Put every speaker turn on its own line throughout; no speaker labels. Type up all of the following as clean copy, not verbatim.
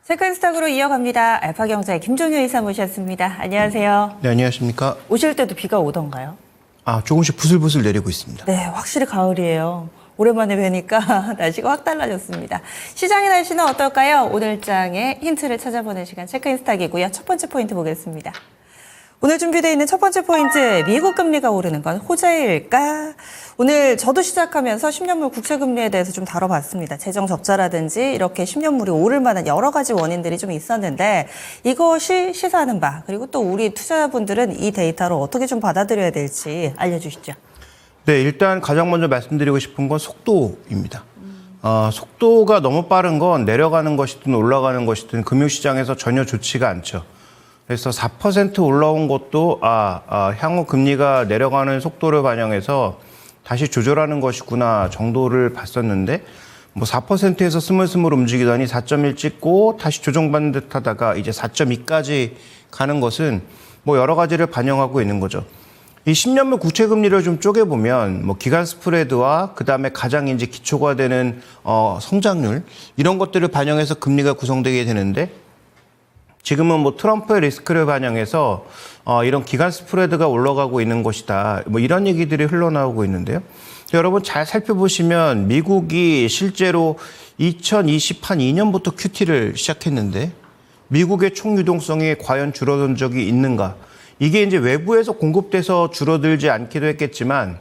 체크인스탁으로 이어갑니다. 알파경제 김종효 이사 모셨습니다. 안녕하세요.
네, 안녕하십니까.
오실 때도 비가 오던가요?
조금씩 부슬부슬 내리고 있습니다.
네, 확실히 가을이에요. 오랜만에 뵈니까 날씨가 확 달라졌습니다. 시장의 날씨는 어떨까요? 오늘장의 힌트를 찾아보는 시간 체크인스탁이고요. 첫 번째 포인트 보겠습니다. 오늘 준비되어 있는 첫 번째 포인트, 미국 금리가 오르는 건 호재일까? 오늘 저도 시작하면서 10년물 국채금리에 대해서 좀 다뤄봤습니다. 재정 적자라든지 이렇게 10년물이 오를 만한 여러 가지 원인들이 좀 있었는데 이것이 시사하는 바, 그리고 또 우리 투자자분들은 이 데이터를 어떻게 좀 받아들여야 될지 알려주시죠.
네, 일단 가장 먼저 말씀드리고 싶은 건 속도입니다. 속도가 너무 빠른 건 내려가는 것이든 올라가는 것이든 금융시장에서 전혀 좋지가 않죠. 그래서 4% 올라온 것도 향후 금리가 내려가는 속도를 반영해서 다시 조절하는 것이구나 정도를 봤었는데 4%에서 스물스물 움직이더니 4.1 찍고 다시 조정받는 듯 하다가 이제 4.2까지 가는 것은 여러 가지를 반영하고 있는 거죠. 이 10년물 국채 금리를 좀 쪼개보면 기간 스프레드와 그다음에 가장 이제 기초가 되는 성장률 이런 것들을 반영해서 금리가 구성되게 되는데 지금은 트럼프의 리스크를 반영해서 이런 기간 스프레드가 올라가고 있는 것이다. 이런 얘기들이 흘러나오고 있는데요. 여러분 잘 살펴보시면 미국이 실제로 2022년부터 QT를 시작했는데 미국의 총 유동성이 과연 줄어든 적이 있는가? 이게 이제 외부에서 공급돼서 줄어들지 않기도 했겠지만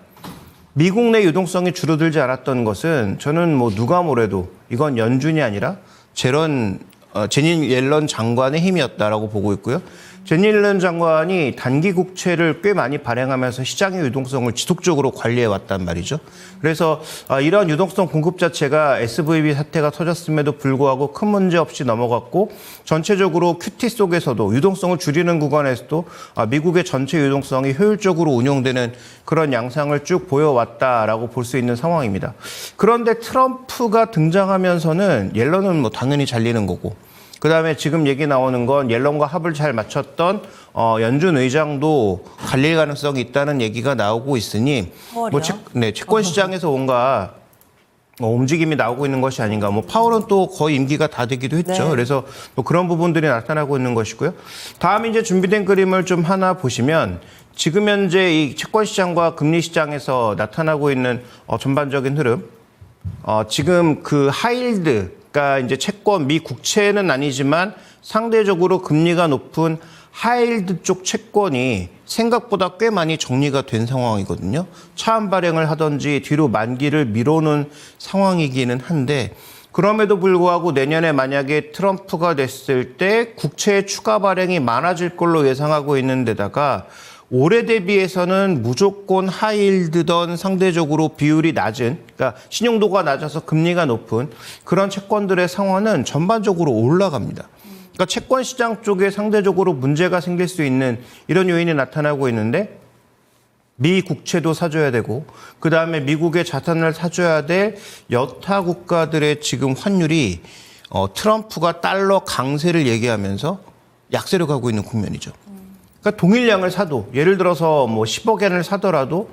미국 내 유동성이 줄어들지 않았던 것은 저는 누가 뭐래도 이건 연준이 아니라 제닛 옐런 장관의 힘이었다라고 보고 있고요. 제닛 옐런 장관이 단기 국채를 꽤 많이 발행하면서 시장의 유동성을 지속적으로 관리해 왔단 말이죠. 그래서 이런 유동성 공급 자체가 SVB 사태가 터졌음에도 불구하고 큰 문제 없이 넘어갔고 전체적으로 QT 속에서도 유동성을 줄이는 구간에서도 미국의 전체 유동성이 효율적으로 운용되는 그런 양상을 쭉 보여왔다라고 볼 수 있는 상황입니다. 그런데 트럼프가 등장하면서는 옐런은 당연히 잘리는 거고 그다음에 지금 얘기 나오는 건 옐런과 합을 잘 맞췄던 연준 의장도 갈릴 가능성이 있다는 얘기가 나오고 있으니 채권 시장에서 뭔가 움직임이 나오고 있는 것이 아닌가. 파월은 또 거의 임기가 다 되기도 했죠.
네.
그래서 그런 부분들이 나타나고 있는 것이고요. 다음 이제 준비된 그림을 좀 하나 보시면 지금 현재 이 채권 시장과 금리 시장에서 나타나고 있는 전반적인 흐름. 지금 그 하이힐드 그러니까 이제 채권 미 국채는 아니지만 상대적으로 금리가 높은 하이힐드 쪽 채권이 생각보다 꽤 많이 정리가 된 상황이거든요. 차환 발행을 하든지 뒤로 만기를 미뤄놓은 상황이기는 한데 그럼에도 불구하고 내년에 만약에 트럼프가 됐을 때 국채의 추가 발행이 많아질 걸로 예상하고 있는 데다가 올해 대비해서는 무조건 하이힐드던 상대적으로 비율이 낮은, 그러니까 신용도가 낮아서 금리가 높은 그런 채권들의 상황은 전반적으로 올라갑니다. 그러니까 채권 시장 쪽에 상대적으로 문제가 생길 수 있는 이런 요인이 나타나고 있는데 미 국채도 사줘야 되고 그다음에 미국의 자산을 사줘야 될 여타 국가들의 지금 환율이 트럼프가 달러 강세를 얘기하면서 약세로 가고 있는 국면이죠. 그러니까 동일량을 사도 예를 들어서 10억엔을 사더라도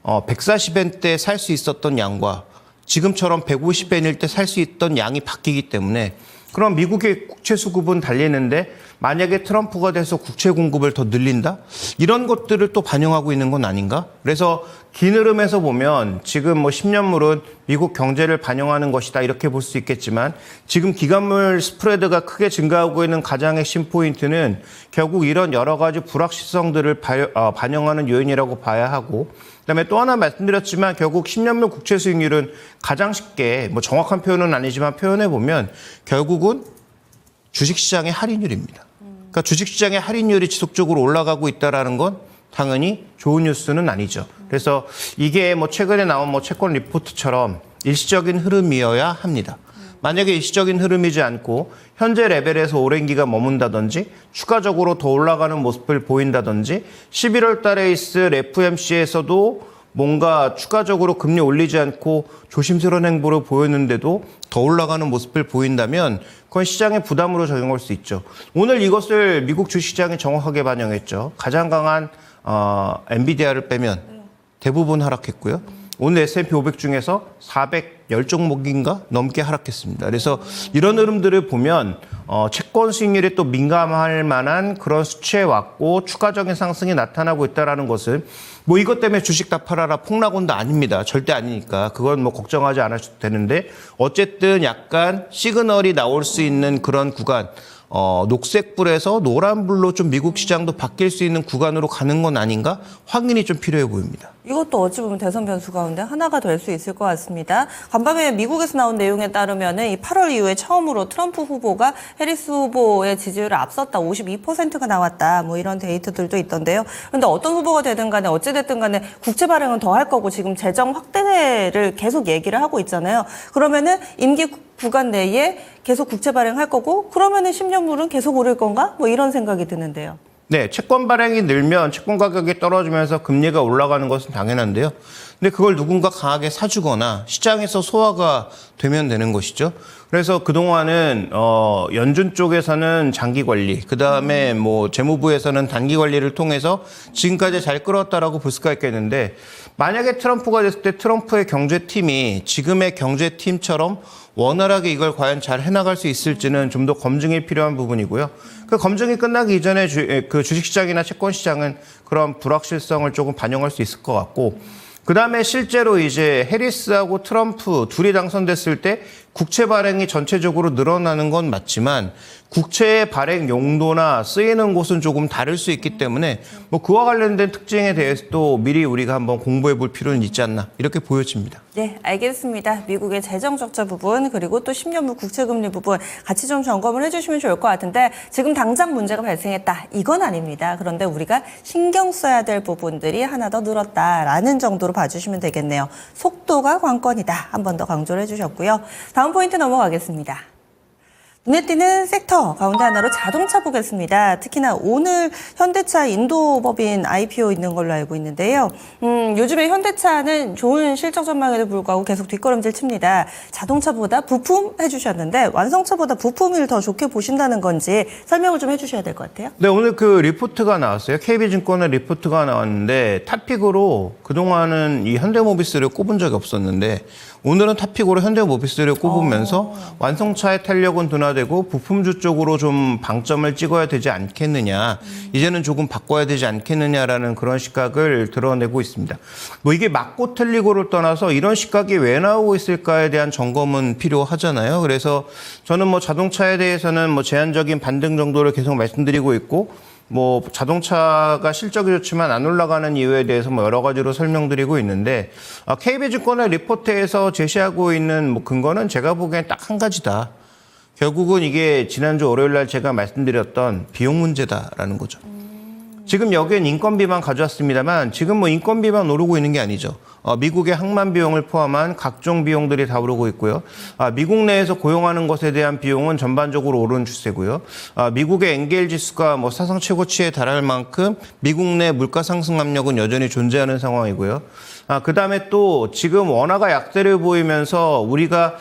140엔 때 살 수 있었던 양과 지금처럼 150엔일 때 살 수 있던 양이 바뀌기 때문에 그럼 미국의 국채 수급은 달리는데 만약에 트럼프가 돼서 국채 공급을 더 늘린다? 이런 것들을 또 반영하고 있는 건 아닌가? 그래서 긴 흐름에서 보면 지금 10년물은 미국 경제를 반영하는 것이다 이렇게 볼 수 있겠지만 지금 기간물 스프레드가 크게 증가하고 있는 가장 핵심 포인트는 결국 이런 여러 가지 불확실성들을 반영하는 요인이라고 봐야 하고 그다음에 또 하나 말씀드렸지만 결국 10년물 국채 수익률은 가장 쉽게 정확한 표현은 아니지만 표현해 보면 결국은 주식시장의 할인율입니다. 그러니까 주식시장의 할인율이 지속적으로 올라가고 있다는 건 당연히 좋은 뉴스는 아니죠. 그래서 이게 최근에 나온 채권 리포트처럼 일시적인 흐름이어야 합니다. 만약에 일시적인 흐름이지 않고 현재 레벨에서 오랜 기간 머문다든지 추가적으로 더 올라가는 모습을 보인다든지 11월 달에 있을 FOMC에서도 뭔가 추가적으로 금리 올리지 않고 조심스러운 행보를 보였는데도 더 올라가는 모습을 보인다면 그건 시장의 부담으로 작용할 수 있죠. 오늘 이것을 미국 주식시장이 정확하게 반영했죠. 가장 강한 엔비디아를 빼면 대부분 하락했고요. 오늘 S&P 500 중에서 410종목인가 넘게 하락했습니다. 그래서 이런 흐름들을 보면 채권 수익률에 또 민감할 만한 그런 수치에 왔고 추가적인 상승이 나타나고 있다는 것은 뭐 이것 때문에 주식 다 팔아라 폭락온도 아닙니다. 절대 아니니까 그건 뭐 걱정하지 않으셔도 되는데 어쨌든 약간 시그널이 나올 수 있는 그런 구간 녹색불에서 노란불로 좀 미국 시장도 바뀔 수 있는 구간으로 가는 건 아닌가 확인이 좀 필요해 보입니다.
이것도 어찌 보면 대선 변수 가운데 하나가 될 수 있을 것 같습니다. 간밤에 미국에서 나온 내용에 따르면 이 8월 이후에 처음으로 트럼프 후보가 해리스 후보의 지지율을 앞섰다. 52%가 나왔다. 뭐 이런 데이터들도 있던데요. 그런데 어떤 후보가 되든 간에 어찌됐든 간에 국채 발행은 더 할 거고 지금 재정 확대를 계속 얘기를 하고 있잖아요. 그러면은 임기 구간 내에 계속 국채 발행할 거고 그러면은 10년물은 계속 오를 건가? 뭐 이런 생각이 드는데요.
네, 채권 발행이 늘면 채권 가격이 떨어지면서 금리가 올라가는 것은 당연한데요. 근데 그걸 누군가 강하게 사주거나 시장에서 소화가 되면 되는 것이죠. 그래서 그동안은 연준 쪽에서는 장기 관리, 그다음에 뭐 재무부에서는 단기 관리를 통해서 지금까지 잘 끌었다라고 볼 수가 있겠는데 만약에 트럼프가 됐을 때 트럼프의 경제팀이 지금의 경제팀처럼 원활하게 이걸 과연 잘 해나갈 수 있을지는 좀 더 검증이 필요한 부분이고요. 그 검증이 끝나기 이전에 그 주식시장이나 채권시장은 그런 불확실성을 조금 반영할 수 있을 것 같고 그다음에 실제로 이제 해리스하고 트럼프 둘이 당선됐을 때 국채 발행이 전체적으로 늘어나는 건 맞지만 국채의 발행 용도나 쓰이는 곳은 조금 다를 수 있기 때문에 뭐 그와 관련된 특징에 대해서도 미리 우리가 한번 공부해 볼 필요는 있지 않나 이렇게 보여집니다.
네, 알겠습니다. 미국의 재정 적자 부분 그리고 또 10년물 국채금리 부분 같이 좀 점검을 해주시면 좋을 것 같은데 지금 당장 문제가 발생했다. 이건 아닙니다. 그런데 우리가 신경 써야 될 부분들이 하나 더 늘었다라는 정도로 봐주시면 되겠네요. 속도가 관건이다. 한 번 더 강조를 해주셨고요. 다음 포인트 넘어가겠습니다. 눈에 띄는 섹터 가운데 하나로 자동차 보겠습니다. 특히나 오늘 현대차 인도법인 IPO 있는 걸로 알고 있는데요. 요즘에 현대차는 좋은 실적 전망에도 불구하고 계속 뒷걸음질 칩니다. 자동차보다 부품 해주셨는데 완성차보다 부품을 더 좋게 보신다는 건지 설명을 좀 해주셔야 될 것 같아요.
네, 오늘 그 리포트가 나왔어요. KB증권의 리포트가 나왔는데 탑픽으로 그동안은 이 현대모비스를 꼽은 적이 없었는데 오늘은 탑픽으로 현대모비스를 꼽으면서 완성차의 탄력은 둔화되고 부품주 쪽으로 좀 방점을 찍어야 되지 않겠느냐. 이제는 조금 바꿔야 되지 않겠느냐라는 그런 시각을 드러내고 있습니다. 뭐 이게 맞고 틀리고를 떠나서 이런 시각이 왜 나오고 있을까에 대한 점검은 필요하잖아요. 그래서 저는 뭐 자동차에 대해서는 뭐 제한적인 반등 정도를 계속 말씀드리고 있고 뭐 자동차가 실적이 좋지만 안 올라가는 이유에 대해서 뭐 여러 가지로 설명드리고 있는데 KB증권의 리포트에서 제시하고 있는 뭐 근거는 제가 보기엔 딱 한 가지다. 결국은 이게 지난주 월요일 날 제가 말씀드렸던 비용 문제다라는 거죠. 지금 여기엔 인건비만 가져왔습니다만 지금 뭐 인건비만 오르고 있는 게 아니죠. 미국의 항만 비용을 포함한 각종 비용들이 다 오르고 있고요. 미국 내에서 고용하는 것에 대한 비용은 전반적으로 오르는 추세고요. 미국의 엔겔 지수가 뭐 사상 최고치에 달할 만큼 미국 내 물가 상승 압력은 여전히 존재하는 상황이고요. 그다음에 또 지금 원화가 약세를 보이면서 우리가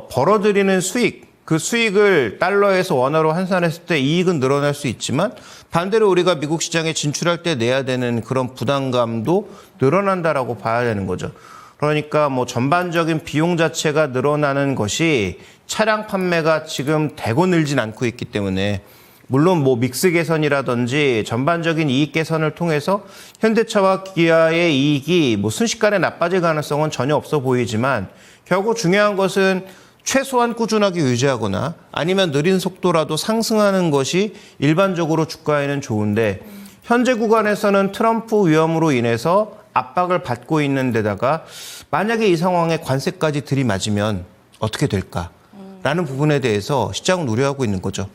벌어들이는 수익, 그 수익을 달러에서 원화로 환산했을 때 이익은 늘어날 수 있지만 반대로 우리가 미국 시장에 진출할 때 내야 되는 그런 부담감도 늘어난다라고 봐야 되는 거죠. 그러니까 뭐 전반적인 비용 자체가 늘어나는 것이 차량 판매가 지금 대거 늘진 않고 있기 때문에 물론 뭐 믹스 개선이라든지 전반적인 이익 개선을 통해서 현대차와 기아의 이익이 뭐 순식간에 나빠질 가능성은 전혀 없어 보이지만 결국 중요한 것은 최소한 꾸준하게 유지하거나 아니면 느린 속도라도 상승하는 것이 일반적으로 주가에는 좋은데 현재 구간에서는 트럼프 위험으로 인해서 압박을 받고 있는 데다가 만약에 이 상황에 관세까지 들이맞으면 어떻게 될까라는 부분에 대해서 시장은 우려하고 있는 거죠.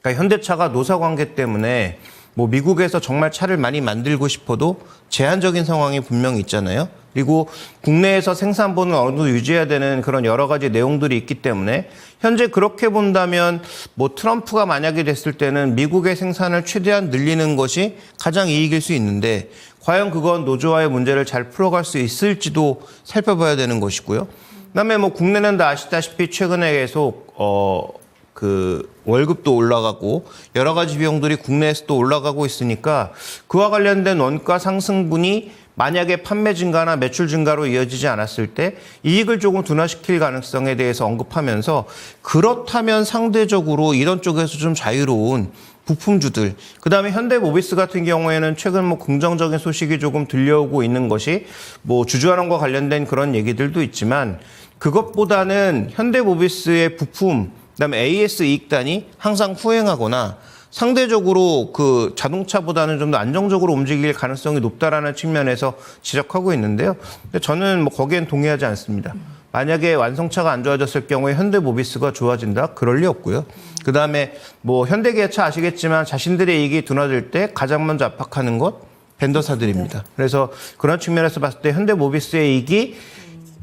그러니까 현대차가 노사관계 때문에 뭐 미국에서 정말 차를 많이 만들고 싶어도 제한적인 상황이 분명히 있잖아요. 그리고 국내에서 생산본을 어느 정도 유지해야 되는 그런 여러 가지 내용들이 있기 때문에 현재 그렇게 본다면 뭐 트럼프가 만약에 됐을 때는 미국의 생산을 최대한 늘리는 것이 가장 이익일 수 있는데 과연 그건 노조와의 문제를 잘 풀어갈 수 있을지도 살펴봐야 되는 것이고요. 그다음에 뭐 국내는 다 아시다시피 최근에 계속 그 월급도 올라가고 여러 가지 비용들이 국내에서도 올라가고 있으니까 그와 관련된 원가 상승분이 만약에 판매 증가나 매출 증가로 이어지지 않았을 때 이익을 조금 둔화시킬 가능성에 대해서 언급하면서 그렇다면 상대적으로 이런 쪽에서 좀 자유로운 부품주들, 그다음에 현대모비스 같은 경우에는 최근 뭐 긍정적인 소식이 조금 들려오고 있는 것이 뭐 주주환원과 관련된 그런 얘기들도 있지만 그것보다는 현대모비스의 부품, 그다음에 AS 이익단이 항상 후행하거나 상대적으로 그 자동차보다는 좀 더 안정적으로 움직일 가능성이 높다라는 측면에서 지적하고 있는데요. 근데 저는 뭐 거기엔 동의하지 않습니다. 만약에 완성차가 안 좋아졌을 경우에 현대모비스가 좋아진다? 그럴 리 없고요. 그다음에 뭐 현대기아차 아시겠지만 자신들의 이익이 둔화될 때 가장 먼저 압박하는 것 벤더사들입니다. 그래서 그런 측면에서 봤을 때 현대모비스의 이익이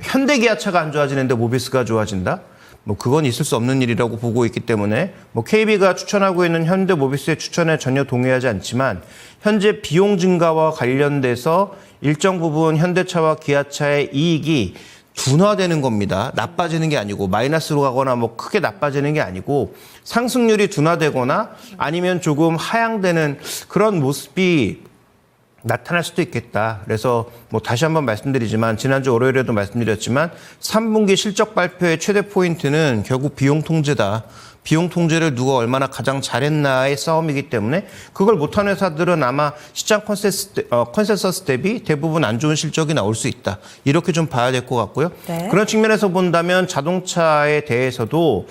현대기아차가 안 좋아지는데 모비스가 좋아진다? 뭐 그건 있을 수 없는 일이라고 보고 있기 때문에 뭐 KB가 추천하고 있는 현대모비스의 추천에 전혀 동의하지 않지만 현재 비용 증가와 관련돼서 일정 부분 현대차와 기아차의 이익이 둔화되는 겁니다. 나빠지는 게 아니고 마이너스로 가거나 뭐 크게 나빠지는 게 아니고 상승률이 둔화되거나 아니면 조금 하향되는 그런 모습이 나타날 수도 있겠다. 그래서 뭐 다시 한번 말씀드리지만 지난주 월요일에도 말씀드렸지만 3분기 실적 발표의 최대 포인트는 결국 비용 통제다. 비용 통제를 누가 얼마나 가장 잘했나의 싸움이기 때문에 그걸 못한 회사들은 아마 시장 컨센서스 대비 대부분 안 좋은 실적이 나올 수 있다. 이렇게 좀 봐야 될 것 같고요.
네.
그런 측면에서 본다면 자동차에 대해서도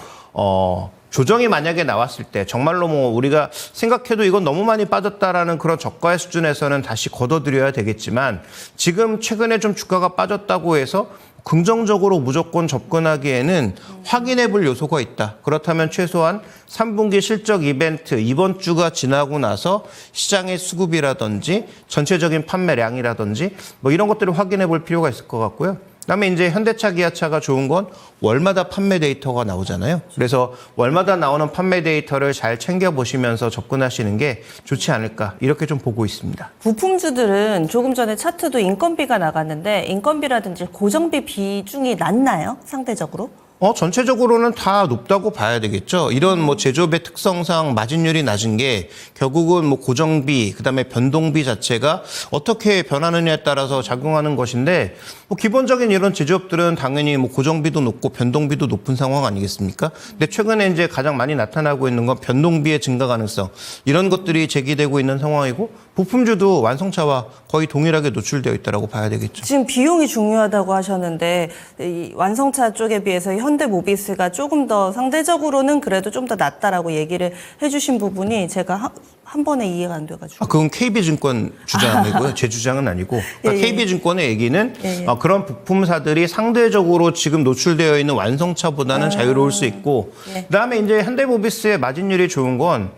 조정이 만약에 나왔을 때 정말로 뭐 우리가 생각해도 이건 너무 많이 빠졌다라는 그런 저가의 수준에서는 다시 걷어들여야 되겠지만 지금 최근에 좀 주가가 빠졌다고 해서 긍정적으로 무조건 접근하기에는 확인해 볼 요소가 있다. 그렇다면 최소한 3분기 실적 이벤트 이번 주가 지나고 나서 시장의 수급이라든지 전체적인 판매량이라든지 뭐 이런 것들을 확인해 볼 필요가 있을 것 같고요. 그다음에 이제 현대차, 기아차가 좋은 건 월마다 판매 데이터가 나오잖아요. 그래서 월마다 나오는 판매 데이터를 잘 챙겨보시면서 접근하시는 게 좋지 않을까 이렇게 좀 보고 있습니다.
부품주들은 조금 전에 차트도 인건비가 나갔는데 인건비라든지 고정비 비중이 낮나요? 상대적으로?
전체적으로는 다 높다고 봐야 되겠죠. 이런 뭐 제조업의 특성상 마진율이 낮은 게 결국은 뭐 고정비, 그다음에 변동비 자체가 어떻게 변하느냐에 따라서 작용하는 것인데 뭐 기본적인 이런 제조업들은 당연히 뭐 고정비도 높고 변동비도 높은 상황 아니겠습니까? 근데 최근에 이제 가장 많이 나타나고 있는 건 변동비의 증가 가능성 이런 것들이 제기되고 있는 상황이고 부품주도 완성차와 거의 동일하게 노출되어 있다고 봐야 되겠죠.
지금 비용이 중요하다고 하셨는데 이 완성차 쪽에 비해서 현대모비스가 조금 더 상대적으로는 그래도 좀 더 낫다라고 얘기를 해주신 부분이 제가 한 번에 이해가 안 돼가지고.
그건 KB증권 주장이고요. 제 주장은 아니고. 그러니까
예, 예.
KB증권의 얘기는
예, 예.
그런 부품사들이 상대적으로 지금 노출되어 있는 완성차보다는 자유로울 수 있고
예.
그다음에 이제 현대모비스의 마진율이 좋은 건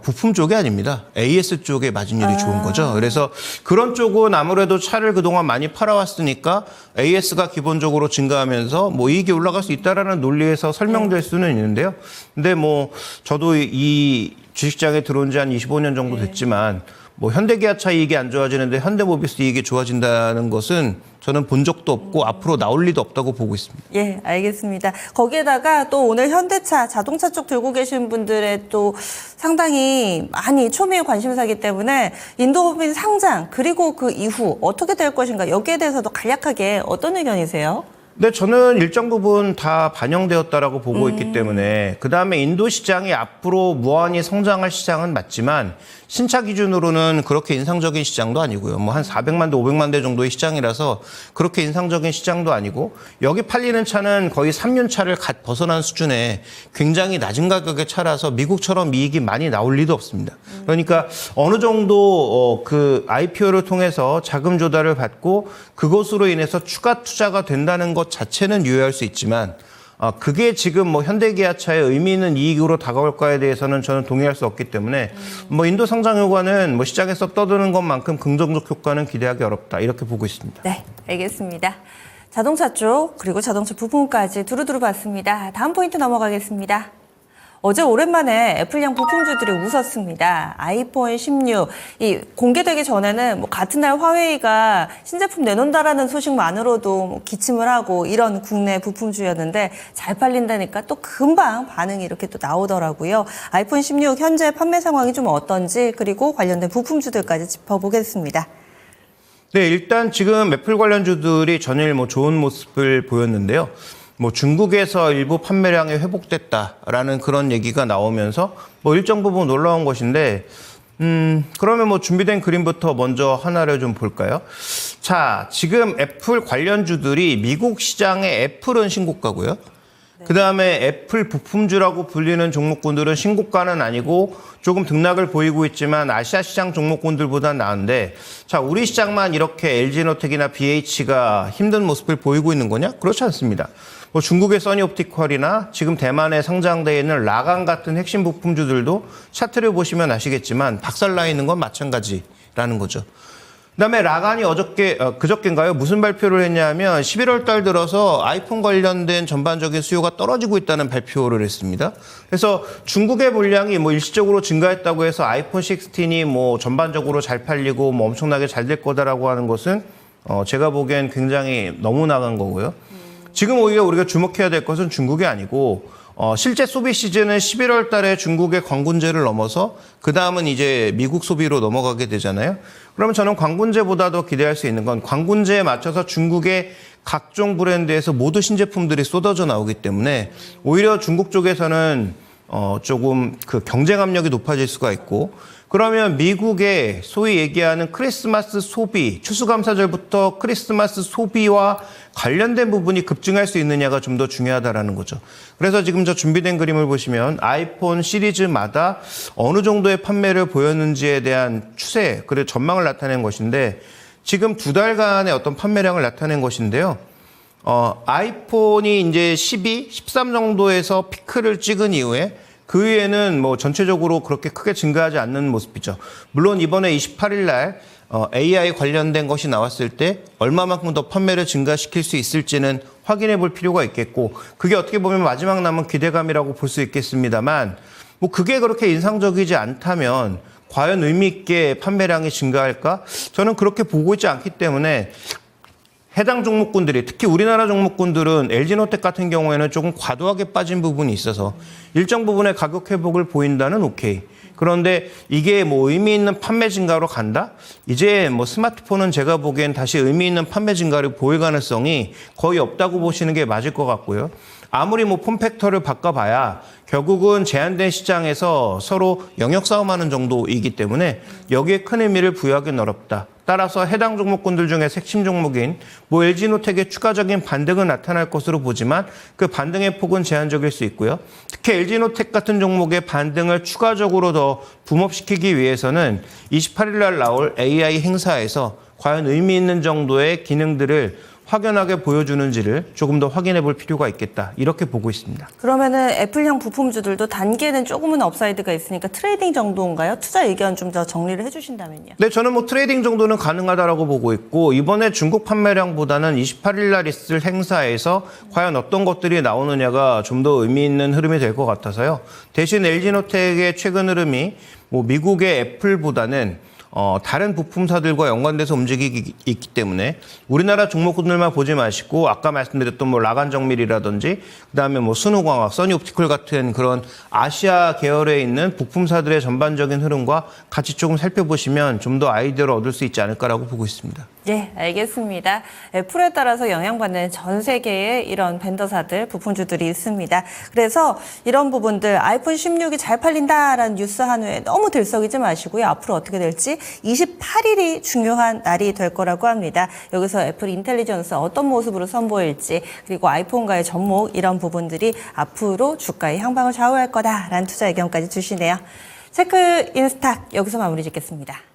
부품 쪽이 아닙니다. AS 쪽의 마진율이 좋은 거죠. 그래서 그런 쪽은 아무래도 차를 그동안 많이 팔아왔으니까 AS가 기본적으로 증가하면서 뭐 이익이 올라갈 수 있다라는 논리에서 설명될 수는 있는데요. 근데 뭐 저도 이 주식시장에 들어온 지 한 25년 정도 됐지만 뭐 현대기아차 이익이 안 좋아지는데 현대모비스 이익이 좋아진다는 것은 저는 본 적도 없고 앞으로 나올 리도 없다고 보고 있습니다.
예, 알겠습니다. 거기에다가 또 오늘 현대차, 자동차 쪽 들고 계신 분들의 또 상당히 많이 초미의 관심사이기 때문에 인도법인 상장 그리고 그 이후 어떻게 될 것인가 여기에 대해서도 간략하게 어떤 의견이세요?
네, 저는 일정 부분 다 반영되었다라고 보고 있기 때문에 그다음에 인도 시장이 앞으로 무한히 성장할 시장은 맞지만 신차 기준으로는 그렇게 인상적인 시장도 아니고요. 뭐 한 400만 대, 500만 대 정도의 시장이라서 그렇게 인상적인 시장도 아니고 여기 팔리는 차는 거의 3년 차를 갓 벗어난 수준의 굉장히 낮은 가격의 차라서 미국처럼 이익이 많이 나올 리도 없습니다. 그러니까 어느 정도 그 IPO를 통해서 자금 조달을 받고 그것으로 인해서 추가 투자가 된다는 것 자체는 유효할 수 있지만 그게 지금 뭐 현대기아차의 의미 있는 이익으로 다가올까에 대해서는 저는 동의할 수 없기 때문에 뭐 인도 상장 효과는 뭐 시장에서 떠드는 것만큼 긍정적 효과는 기대하기 어렵다 이렇게 보고 있습니다.
네, 알겠습니다. 자동차 쪽 그리고 자동차 부품까지 두루두루 봤습니다. 다음 포인트 넘어가겠습니다. 어제 오랜만에 애플형 부품주들이 웃었습니다. 아이폰 16 이 공개되기 전에는 뭐 같은 날 화웨이가 신제품 내놓는다라는 소식만으로도 뭐 기침을 하고 이런 국내 부품주였는데 잘 팔린다니까 또 금방 반응이 이렇게 또 나오더라고요. 아이폰 16 현재 판매 상황이 좀 어떤지 그리고 관련된 부품주들까지 짚어보겠습니다.
네, 일단 지금 애플 관련주들이 전일 좋은 모습을 보였는데요. 중국에서 일부 판매량이 회복됐다라는 그런 얘기가 나오면서 일정 부분 놀라운 것인데, 그러면 준비된 그림부터 먼저 하나를 좀 볼까요? 자, 지금 애플 관련주들이 미국 시장의 애플은 신고가고요. 그 다음에 애플 부품주라고 불리는 종목군들은 신고가는 아니고 조금 등락을 보이고 있지만 아시아 시장 종목군들보다 나은데, 자, 우리 시장만 이렇게 LG노텍이나 BH가 힘든 모습을 보이고 있는 거냐? 그렇지 않습니다. 중국의 써니옵티컬이나 지금 대만에 상장되어 있는 라간 같은 핵심 부품주들도 차트를 보시면 아시겠지만 박살나 있는 건 마찬가지라는 거죠. 그다음에 라간이 그저께인가요? 무슨 발표를 했냐면 11월 달 들어서 아이폰 관련된 전반적인 수요가 떨어지고 있다는 발표를 했습니다. 그래서 중국의 물량이 일시적으로 증가했다고 해서 아이폰 16이 전반적으로 잘 팔리고 엄청나게 잘 될 거다라고 하는 것은 제가 보기엔 굉장히 너무 나간 거고요. 지금 오히려 우리가 주목해야 될 것은 중국이 아니고 실제 소비 시즌은 11월 달에 중국의 광군제를 넘어서 그 다음은 이제 미국 소비로 넘어가게 되잖아요. 그러면 저는 광군제보다 더 기대할 수 있는 건 광군제에 맞춰서 중국의 각종 브랜드에서 모두 신제품들이 쏟아져 나오기 때문에 오히려 중국 쪽에서는 조금 그 경쟁 압력이 높아질 수가 있고, 그러면 미국의 소위 얘기하는 크리스마스 소비, 추수감사절부터 크리스마스 소비와 관련된 부분이 급증할 수 있느냐가 좀 더 중요하다라는 거죠. 그래서 지금 저 준비된 그림을 보시면 아이폰 시리즈마다 어느 정도의 판매를 보였는지에 대한 추세, 그리고 전망을 나타낸 것인데, 지금 2달간의 어떤 판매량을 나타낸 것인데요. 아이폰이 이제 12, 13 정도에서 피크를 찍은 이후에 그 위에는 전체적으로 그렇게 크게 증가하지 않는 모습이죠. 물론 이번에 28일 날 AI 관련된 것이 나왔을 때 얼마만큼 더 판매를 증가시킬 수 있을지는 확인해 볼 필요가 있겠고, 그게 어떻게 보면 마지막 남은 기대감이라고 볼 수 있겠습니다만, 그게 그렇게 인상적이지 않다면 과연 의미 있게 판매량이 증가할까? 저는 그렇게 보고 있지 않기 때문에 해당 종목군들이, 특히 우리나라 종목군들은 LG노텍 같은 경우에는 조금 과도하게 빠진 부분이 있어서 일정 부분의 가격 회복을 보인다는 오케이. 그런데 이게 의미 있는 판매 증가로 간다? 이제 스마트폰은 제가 보기엔 다시 의미 있는 판매 증가를 보일 가능성이 거의 없다고 보시는 게 맞을 것 같고요. 아무리 폼팩터를 바꿔봐야 결국은 제한된 시장에서 서로 영역 싸움하는 정도이기 때문에 여기에 큰 의미를 부여하기는 어렵다. 따라서 해당 종목군들 중에 핵심 종목인 LG노텍의 추가적인 반등은 나타날 것으로 보지만 그 반등의 폭은 제한적일 수 있고요. 특히 LG노텍 같은 종목의 반등을 추가적으로 더 붐업시키기 위해서는 28일 날 나올 AI 행사에서 과연 의미 있는 정도의 기능들을 확연하게 보여주는지를 조금 더 확인해 볼 필요가 있겠다. 이렇게 보고 있습니다.
그러면은 애플형 부품주들도 단계는 조금은 업사이드가 있으니까 트레이딩 정도인가요? 투자 의견 좀 더 정리를 해주신다면요.
네, 저는 트레이딩 정도는 가능하다라고 보고 있고, 이번에 중국 판매량보다는 28일 날 있을 행사에서 과연 어떤 것들이 나오느냐가 좀 더 의미 있는 흐름이 될 것 같아서요. 대신 LG노텍의 최근 흐름이 미국의 애플보다는 다른 부품사들과 연관돼서 움직이기 있기 때문에 우리나라 종목군들만 보지 마시고 아까 말씀드렸던 라간 정밀이라든지 그다음에 순우광학, 써니옵티컬 같은 그런 아시아 계열에 있는 부품사들의 전반적인 흐름과 같이 조금 살펴보시면 좀 더 아이디어를 얻을 수 있지 않을까라고 보고 있습니다.
네, 알겠습니다. 애플에 따라서 영향받는 전 세계의 이런 벤더사들, 부품주들이 있습니다. 그래서 이런 부분들 아이폰 16이 잘 팔린다라는 뉴스 한 후에 너무 들썩이지 마시고요. 앞으로 어떻게 될지 28일이 중요한 날이 될 거라고 합니다. 여기서 애플 인텔리전스 어떤 모습으로 선보일지, 그리고 아이폰과의 접목, 이런 부분들이 앞으로 주가의 향방을 좌우할 거다라는 투자 의견까지 주시네요. 체크 인스탁 여기서 마무리 짓겠습니다.